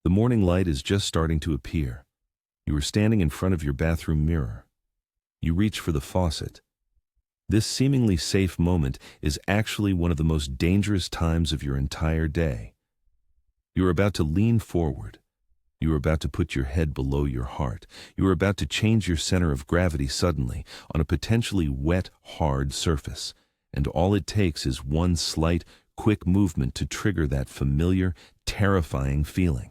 The morning light is just starting to appear. You are standing in front of your bathroom mirror. You reach for the faucet. This seemingly safe moment is actually one of the most dangerous times of your entire day. You are about to lean forward. You are about to put your head below your heart. You are about to change your center of gravity suddenly on a potentially wet, hard surface. And all it takes is one slight, quick movement to trigger that familiar, terrifying feeling.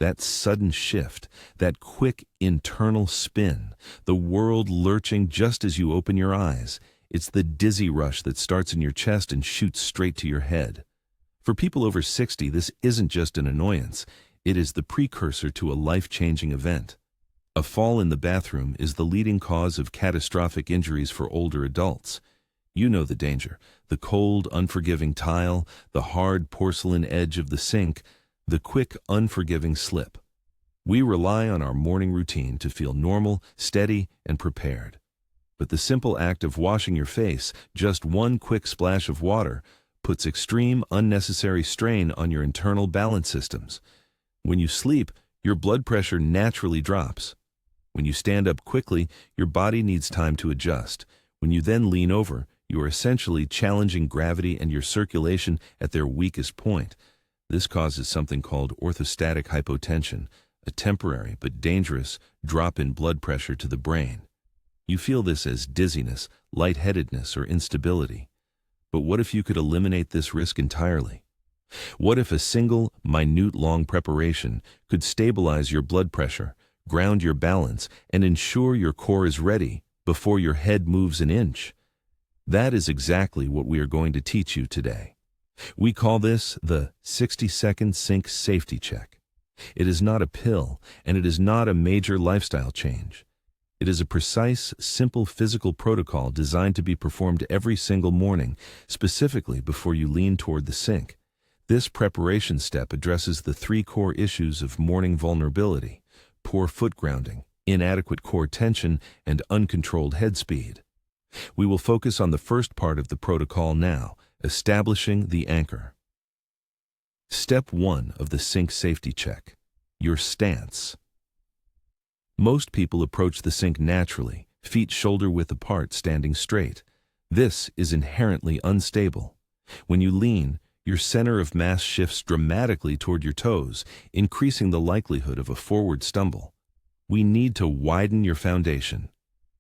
That sudden shift, that quick internal spin, the world lurching just as you open your eyes. It's the dizzy rush that starts in your chest and shoots straight to your head. For people over 60, this isn't just an annoyance. It is the precursor to a life-changing event. A fall in the bathroom is the leading cause of catastrophic injuries for older adults. You know the danger: the cold, unforgiving tile, the hard porcelain edge of the sink, the quick, unforgiving slip. We rely on our morning routine to feel normal, steady, and prepared. But the simple act of washing your face, just one quick splash of water, puts extreme, unnecessary strain on your internal balance systems. When you sleep, your blood pressure naturally drops. When you stand up quickly, your body needs time to adjust. When you then lean over, you are essentially challenging gravity and your circulation at their weakest point. This causes something called orthostatic hypotension, a temporary but dangerous drop in blood pressure to the brain. You feel this as dizziness, lightheadedness, or instability. But what if you could eliminate this risk entirely? What if a single, minute-long preparation could stabilize your blood pressure, ground your balance, and ensure your core is ready before your head moves an inch? That is exactly what we are going to teach you today. We call this the 60-second sink safety check. It is not a pill, and it is not a major lifestyle change. It is a precise, simple physical protocol designed to be performed every single morning, specifically before you lean toward the sink. This preparation step addresses the three core issues of morning vulnerability: poor foot grounding, inadequate core tension, and uncontrolled head speed. We will focus on the first part of the protocol now: establishing the anchor. Step 1 of the sink safety check: your stance. Most people approach the sink naturally, feet shoulder-width apart, standing straight. This is inherently unstable. When you lean, your center of mass shifts dramatically toward your toes, increasing the likelihood of a forward stumble. We need to widen your foundation.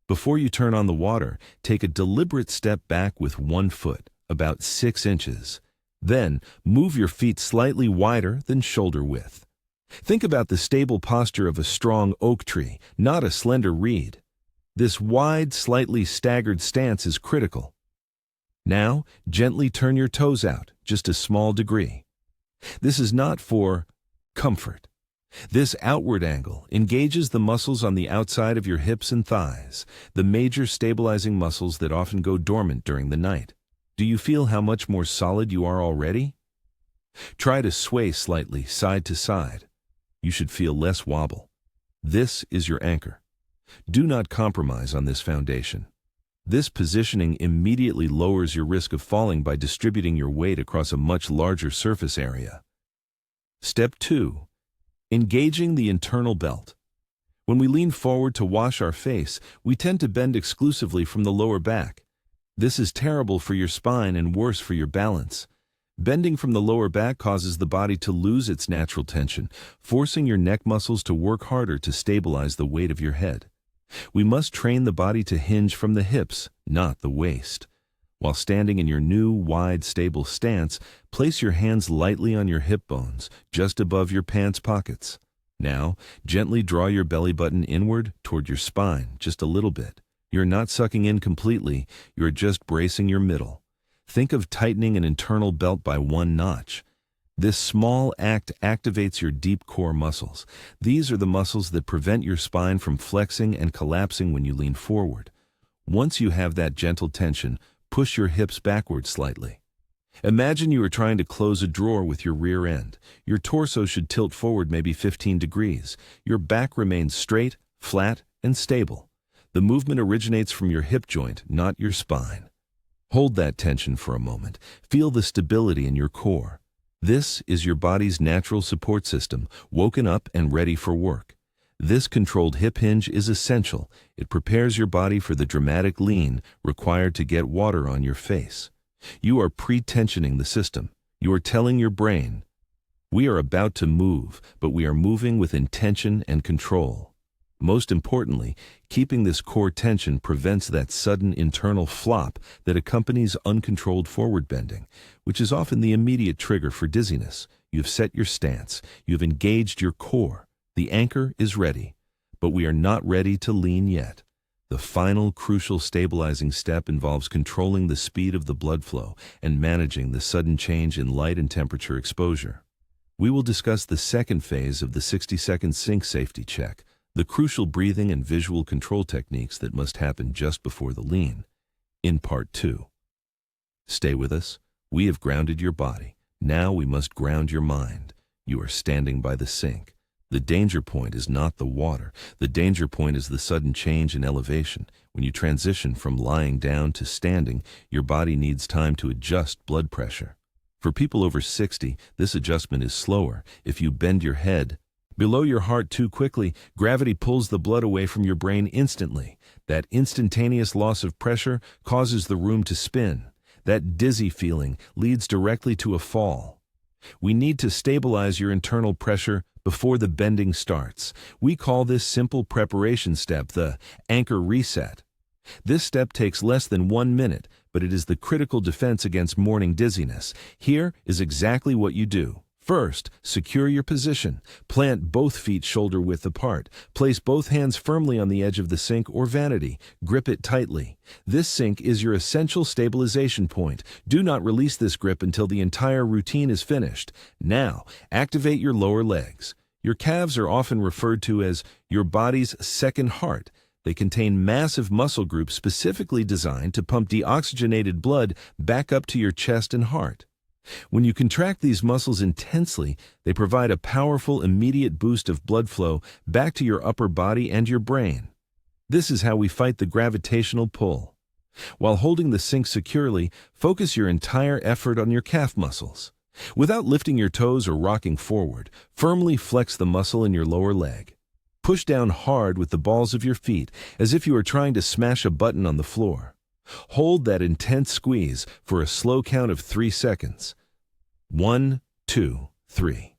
Before you turn on the water, take a deliberate step back with one foot, about 6 inches. Then, move your feet slightly wider than shoulder width. Think about the stable posture of a strong oak tree, not a slender reed. This wide, slightly staggered stance is critical. Now, gently turn your toes out, just a small degree. This is not for comfort. This outward angle engages the muscles on the outside of your hips and thighs, the major stabilizing muscles that often go dormant during the night. Do you feel how much more solid you are already? Try to sway slightly side to side. You should feel less wobble. This is your anchor. Do not compromise on this foundation. This positioning immediately lowers your risk of falling by distributing your weight across a much larger surface area. Step 2. Engaging the internal belt. When we lean forward to wash our face, we tend to bend exclusively from the lower back. This is terrible for your spine and worse for your balance. Bending from the lower back causes the body to lose its natural tension, forcing your neck muscles to work harder to stabilize the weight of your head. We must train the body to hinge from the hips, not the waist. While standing in your new, wide, stable stance, place your hands lightly on your hip bones, just above your pants pockets. Now, gently draw your belly button inward toward your spine, just a little bit. You're not sucking in completely, you're just bracing your middle. Think of tightening an internal belt by one notch. This small act activates your deep core muscles. These are the muscles that prevent your spine from flexing and collapsing when you lean forward. Once you have that gentle tension, push your hips backward slightly. Imagine you are trying to close a drawer with your rear end. Your torso should tilt forward maybe 15 degrees. Your back remains straight, flat, and stable. The movement originates from your hip joint, not your spine. Hold that tension for a moment. Feel the stability in your core. This is your body's natural support system, woken up and ready for work. This controlled hip hinge is essential. It prepares your body for the dramatic lean required to get water on your face. You are pre-tensioning the system. You are telling your brain, we are about to move, but we are moving with intention and control. Most importantly, keeping this core tension prevents that sudden internal flop that accompanies uncontrolled forward bending, which is often the immediate trigger for dizziness. You've set your stance. You've engaged your core. The anchor is ready, but we are not ready to lean yet. The final crucial stabilizing step involves controlling the speed of the blood flow and managing the sudden change in light and temperature exposure. We will discuss the second phase of the 60-second sink safety check, the crucial breathing and visual control techniques that must happen just before the lean, in part 2. Stay with us. We have grounded your body. Now we must ground your mind. You are standing by the sink. The danger point is not the water. The danger point is the sudden change in elevation. When you transition from lying down to standing, your body needs time to adjust blood pressure. For people over 60, this adjustment is slower. If you bend your head below your heart too quickly, gravity pulls the blood away from your brain instantly. That instantaneous loss of pressure causes the room to spin. That dizzy feeling leads directly to a fall. We need to stabilize your internal pressure before the bending starts. We call this simple preparation step the anchor reset. This step takes less than 1 minute, but it is the critical defense against morning dizziness. Here is exactly what you do. First, secure your position. Plant both feet shoulder-width apart. Place both hands firmly on the edge of the sink or vanity. Grip it tightly. This sink is your essential stabilization point. Do not release this grip until the entire routine is finished. Now, activate your lower legs. Your calves are often referred to as your body's second heart. They contain massive muscle groups specifically designed to pump deoxygenated blood back up to your chest and heart. When you contract these muscles intensely, they provide a powerful, immediate boost of blood flow back to your upper body and your brain. This is how we fight the gravitational pull. While holding the sink securely, focus your entire effort on your calf muscles. Without lifting your toes or rocking forward, firmly flex the muscle in your lower leg. Push down hard with the balls of your feet, as if you are trying to smash a button on the floor. Hold that intense squeeze for a slow count of 3 seconds. 1, 2, 3.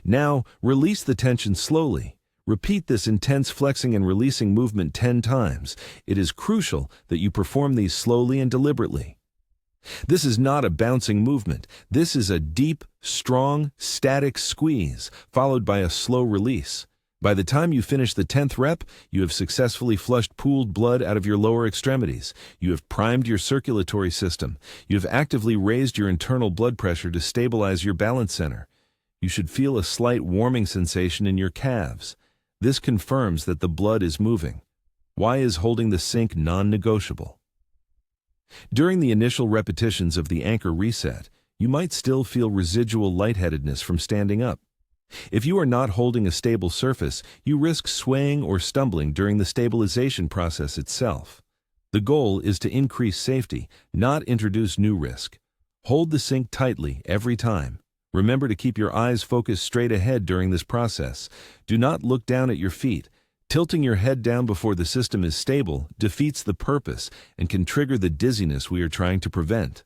Now, release the tension slowly. Repeat this intense flexing and releasing movement 10 times. It is crucial that you perform these slowly and deliberately. This is not a bouncing movement. This is a deep, strong, static squeeze, followed by a slow release. By the time you finish the 10th rep, you have successfully flushed pooled blood out of your lower extremities. You have primed your circulatory system. You have actively raised your internal blood pressure to stabilize your balance center. You should feel a slight warming sensation in your calves. This confirms that the blood is moving. Why is holding the sink non-negotiable? During the initial repetitions of the anchor reset, you might still feel residual lightheadedness from standing up. If you are not holding a stable surface, you risk swaying or stumbling during the stabilization process itself. The goal is to increase safety, not introduce new risk. Hold the sink tightly every time. Remember to keep your eyes focused straight ahead during this process. Do not look down at your feet. Tilting your head down before the system is stable defeats the purpose and can trigger the dizziness we are trying to prevent.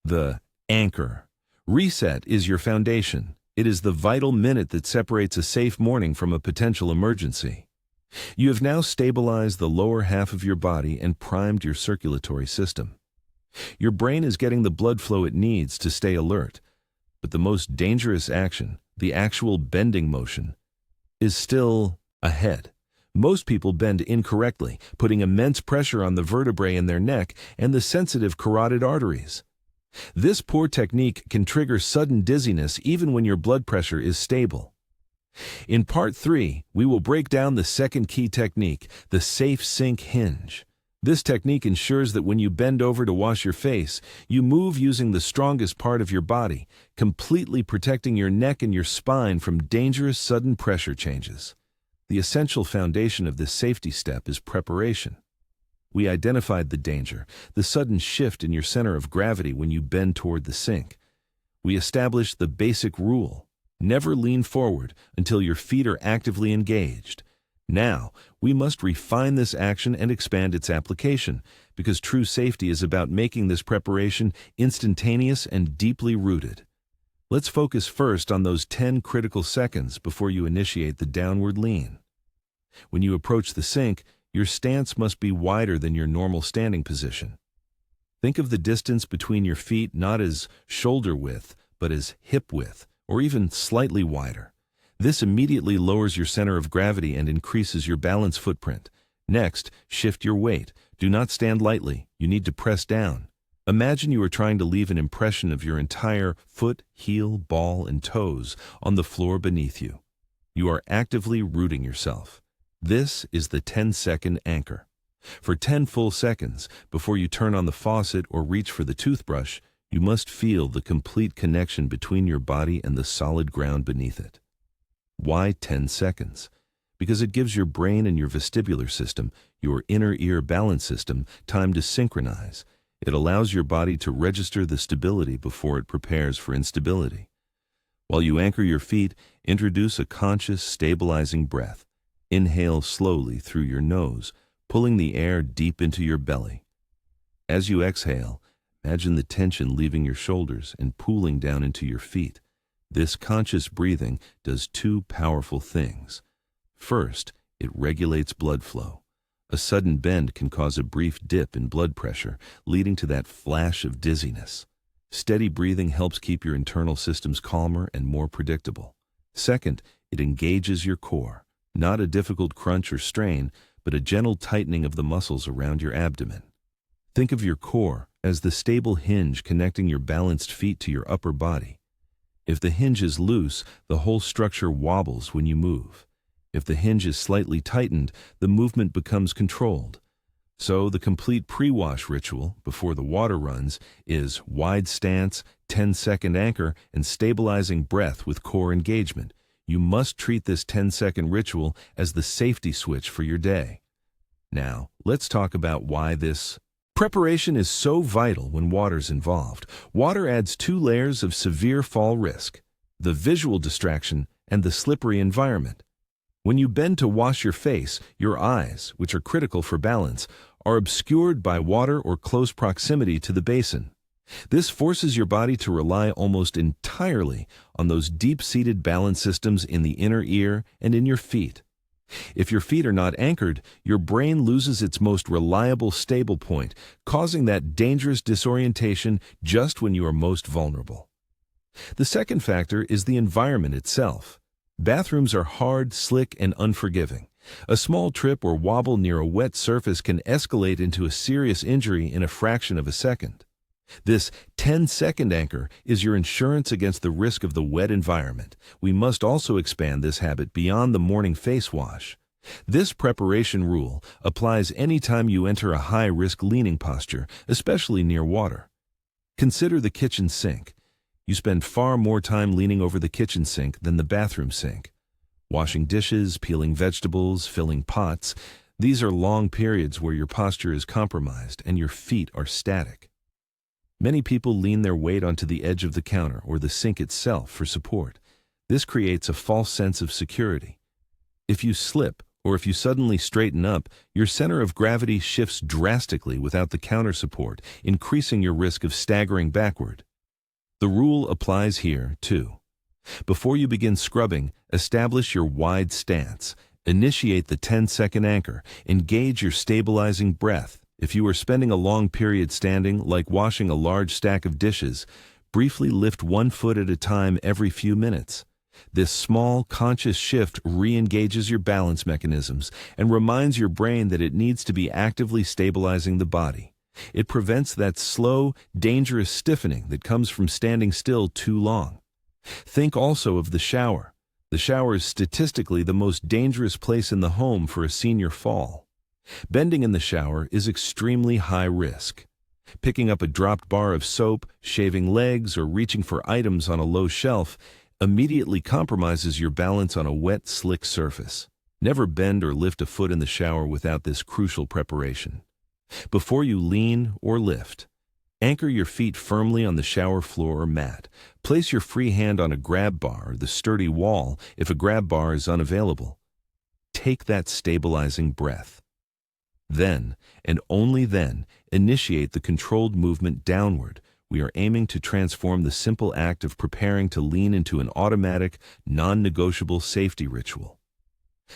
The anchor reset is your foundation. It is the vital minute that separates a safe morning from a potential emergency. You have now stabilized the lower half of your body and primed your circulatory system. Your brain is getting the blood flow it needs to stay alert, but the most dangerous action, the actual bending motion, is still ahead. Most people bend incorrectly, putting immense pressure on the vertebrae in their neck and the sensitive carotid arteries. This poor technique can trigger sudden dizziness even when your blood pressure is stable. In part 3, we will break down the second key technique, the safe sink hinge. This technique ensures that when you bend over to wash your face, you move using the strongest part of your body, completely protecting your neck and your spine from dangerous sudden pressure changes. The essential foundation of this safety step is preparation. We identified the danger, the sudden shift in your center of gravity when you bend toward the sink. We establish the basic rule: never lean forward until your feet are actively engaged. Now, we must refine this action and expand its application, because true safety is about making this preparation instantaneous and deeply rooted. Let's focus first on those 10 critical seconds before you initiate the downward lean. When you approach the sink, your stance must be wider than your normal standing position. Think of the distance between your feet not as shoulder width, but as hip width, or even slightly wider. This immediately lowers your center of gravity and increases your balance footprint. Next, shift your weight. Do not stand lightly. You need to press down. Imagine you are trying to leave an impression of your entire foot, heel, ball, and toes on the floor beneath you. You are actively rooting yourself. This is the 10-second anchor. For 10 full seconds, before you turn on the faucet or reach for the toothbrush, you must feel the complete connection between your body and the solid ground beneath it. Why 10 seconds? Because it gives your brain and your vestibular system, your inner ear balance system, time to synchronize. It allows your body to register the stability before it prepares for instability. While you anchor your feet, introduce a conscious, stabilizing breath. Inhale slowly through your nose, pulling the air deep into your belly. As you exhale, imagine the tension leaving your shoulders and pooling down into your feet. This conscious breathing does two powerful things. First, it regulates blood flow. A sudden bend can cause a brief dip in blood pressure, leading to that flash of dizziness. Steady breathing helps keep your internal systems calmer and more predictable. Second, it engages your core. Not a difficult crunch or strain, but a gentle tightening of the muscles around your abdomen. Think of your core as the stable hinge connecting your balanced feet to your upper body. If the hinge is loose, the whole structure wobbles when you move. If the hinge is slightly tightened, the movement becomes controlled. So the complete pre-wash ritual, before the water runs, is wide stance, 10-second anchor, and stabilizing breath with core engagement. You must treat this 10-second ritual as the safety switch for your day. Now, let's talk about why this preparation is so vital when water's involved. Water adds 2 layers of severe fall risk: the visual distraction and the slippery environment. When you bend to wash your face, your eyes, which are critical for balance, are obscured by water or close proximity to the basin. This forces your body to rely almost entirely on those deep-seated balance systems in the inner ear and in your feet. If your feet are not anchored, your brain loses its most reliable stable point, causing that dangerous disorientation just when you are most vulnerable. The second factor is the environment itself. Bathrooms are hard, slick, and unforgiving. A small trip or wobble near a wet surface can escalate into a serious injury in a fraction of a second. This 10-second anchor is your insurance against the risk of the wet environment. We must also expand this habit beyond the morning face wash. This preparation rule applies anytime you enter a high-risk leaning posture, especially near water. Consider the kitchen sink. You spend far more time leaning over the kitchen sink than the bathroom sink. Washing dishes, peeling vegetables, filling pots, these are long periods where your posture is compromised and your feet are static. Many people lean their weight onto the edge of the counter or the sink itself for support. This creates a false sense of security. If you slip, or if you suddenly straighten up, your center of gravity shifts drastically without the counter support, increasing your risk of staggering backward. The rule applies here, too. Before you begin scrubbing, establish your wide stance. Initiate the 10-second anchor. Engage your stabilizing breath. If you are spending a long period standing, like washing a large stack of dishes, briefly lift 1 foot at a time every few minutes. This small, conscious shift re-engages your balance mechanisms and reminds your brain that it needs to be actively stabilizing the body. It prevents that slow, dangerous stiffening that comes from standing still too long. Think also of the shower. The shower is statistically the most dangerous place in the home for a senior fall. Bending in the shower is extremely high risk. Picking up a dropped bar of soap, shaving legs, or reaching for items on a low shelf immediately compromises your balance on a wet, slick surface. Never bend or lift a foot in the shower without this crucial preparation. Before you lean or lift, Anchor your feet firmly on the shower floor or mat. Place your free hand on a grab bar or the sturdy wall if a grab bar is unavailable. Take that stabilizing breath. Then, and only then, initiate the controlled movement downward. We are aiming to transform the simple act of preparing to lean into an automatic, non-negotiable safety ritual.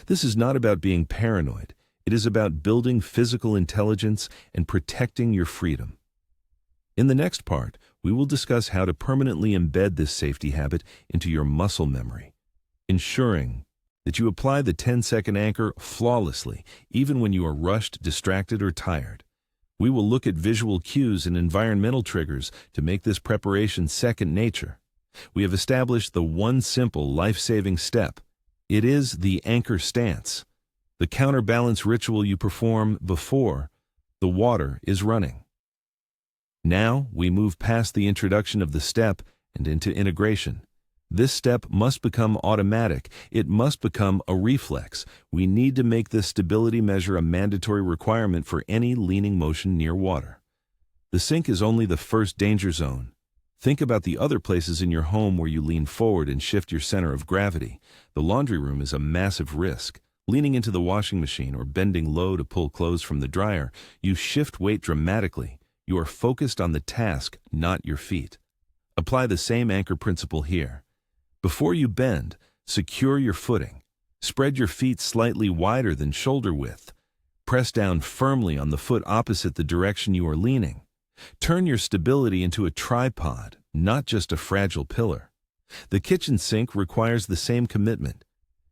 This is not about being paranoid. It is about building physical intelligence and protecting your freedom. In the next part, we will discuss how to permanently embed this safety habit into your muscle memory, ensuring that you apply the 10-second anchor flawlessly, even when you are rushed, distracted, or tired. We will look at visual cues and environmental triggers to make this preparation second nature. We have established the one simple life-saving step. It is the anchor stance, the counterbalance ritual you perform before the water is running. Now, we move past the introduction of the step and into integration. This step must become automatic. It must become a reflex. We need to make this stability measure a mandatory requirement for any leaning motion near water. The sink is only the first danger zone. Think about the other places in your home where you lean forward and shift your center of gravity. The laundry room is a massive risk. Leaning into the washing machine or bending low to pull clothes from the dryer, you shift weight dramatically. You are focused on the task, not your feet. Apply the same anchor principle here. Before you bend, secure your footing. Spread your feet slightly wider than shoulder width. Press down firmly on the foot opposite the direction you are leaning. Turn your stability into a tripod, not just a fragile pillar. The kitchen sink requires the same commitment.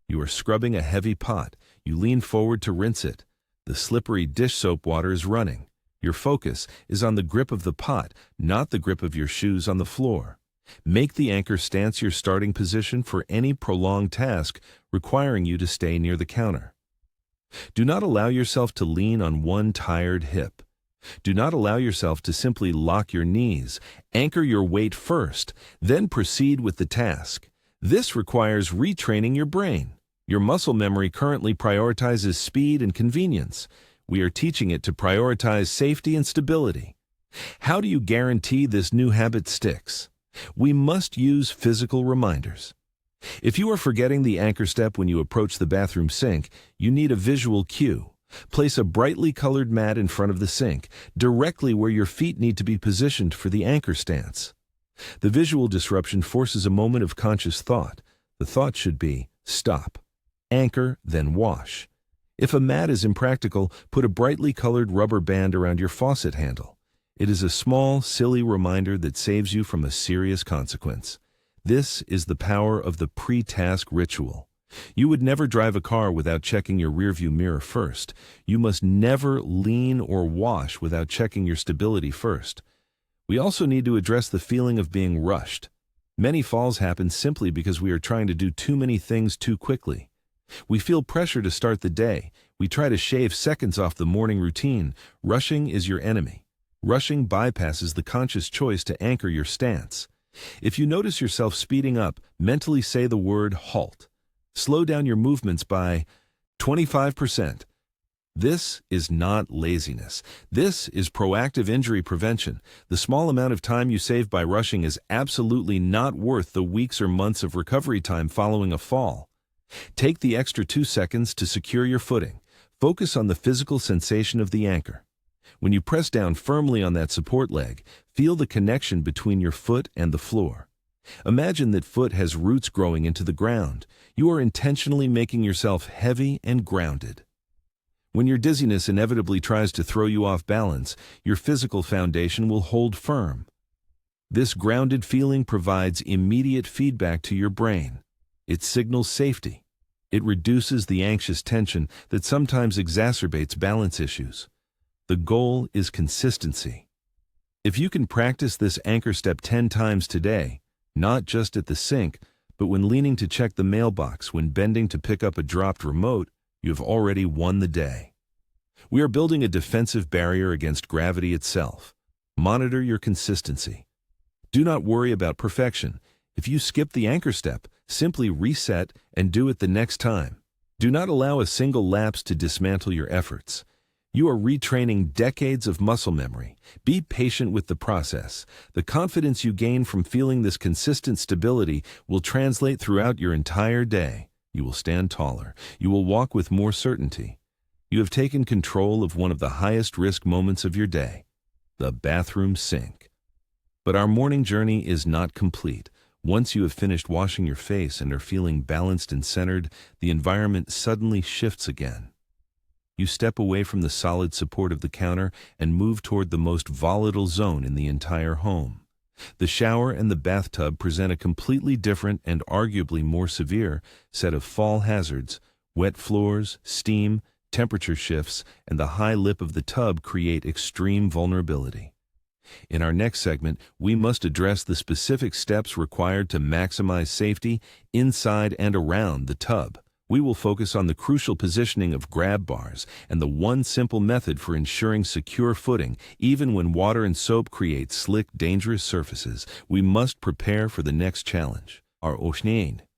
You are scrubbing a heavy pot. You lean forward to rinse it. The slippery dish soap water is running. Your focus is on the grip of the pot, not the grip of your shoes on the floor. Make the anchor stance your starting position for any prolonged task requiring you to stay near the counter. Do not allow yourself to lean on one tired hip. Do not allow yourself to simply lock your knees. Anchor your weight first, then proceed with the task. This requires retraining your brain. Your muscle memory currently prioritizes speed and convenience. We are teaching it to prioritize safety and stability. How do you guarantee this new habit sticks? We must use physical reminders. If you are forgetting the anchor step when you approach the bathroom sink, you need a visual cue. Place a brightly colored mat in front of the sink, directly where your feet need to be positioned for the anchor stance. The visual disruption forces a moment of conscious thought. The thought should be, stop, anchor, then wash. If a mat is impractical, put a brightly colored rubber band around your faucet handle. It is a small, silly reminder that saves you from a serious consequence. This is the power of the pre-task ritual. You would never drive a car without checking your rearview mirror first. You must never lean or wash without checking your stability first. We also need to address the feeling of being rushed. Many falls happen simply because we are trying to do too many things too quickly. We feel pressure to start the day. We try to shave seconds off the morning routine. Rushing is your enemy. Rushing bypasses the conscious choice to anchor your stance. If you notice yourself speeding up, mentally say the word halt. Slow down your movements by 25%. This is not laziness. This is proactive injury prevention. The small amount of time you save by rushing is absolutely not worth the weeks or months of recovery time following a fall. Take the extra 2 seconds to secure your footing. Focus on the physical sensation of the anchor. When you press down firmly on that support leg, feel the connection between your foot and the floor. Imagine that foot has roots growing into the ground. You are intentionally making yourself heavy and grounded. When your dizziness inevitably tries to throw you off balance, your physical foundation will hold firm. This grounded feeling provides immediate feedback to your brain. It signals safety. It reduces the anxious tension that sometimes exacerbates balance issues. The goal is consistency. If you can practice this anchor step 10 times today, not just at the sink, but when leaning to check the mailbox, when bending to pick up a dropped remote, you have already won the day. We are building a defensive barrier against gravity itself. Monitor your consistency. Do not worry about perfection. If you skip the anchor step, simply reset and do it the next time. Do not allow a single lapse to dismantle your efforts. You are retraining decades of muscle memory. Be patient with the process. The confidence you gain from feeling this consistent stability will translate throughout your entire day. You will stand taller. You will walk with more certainty. You have taken control of one of the highest risk moments of your day, the bathroom sink. But our morning journey is not complete. Once you have finished washing your face and are feeling balanced and centered, the environment suddenly shifts again. You step away from the solid support of the counter and move toward the most volatile zone in the entire home. The shower and the bathtub present a completely different and arguably more severe set of fall hazards. Wet floors, steam, temperature shifts, and the high lip of the tub create extreme vulnerability. In our next segment, we must address the specific steps required to maximize safety inside and around the tub. We will focus on the crucial positioning of grab bars and the one simple method for ensuring secure footing. Even when water and soap create slick, dangerous surfaces, we must prepare for the next challenge, our ocean.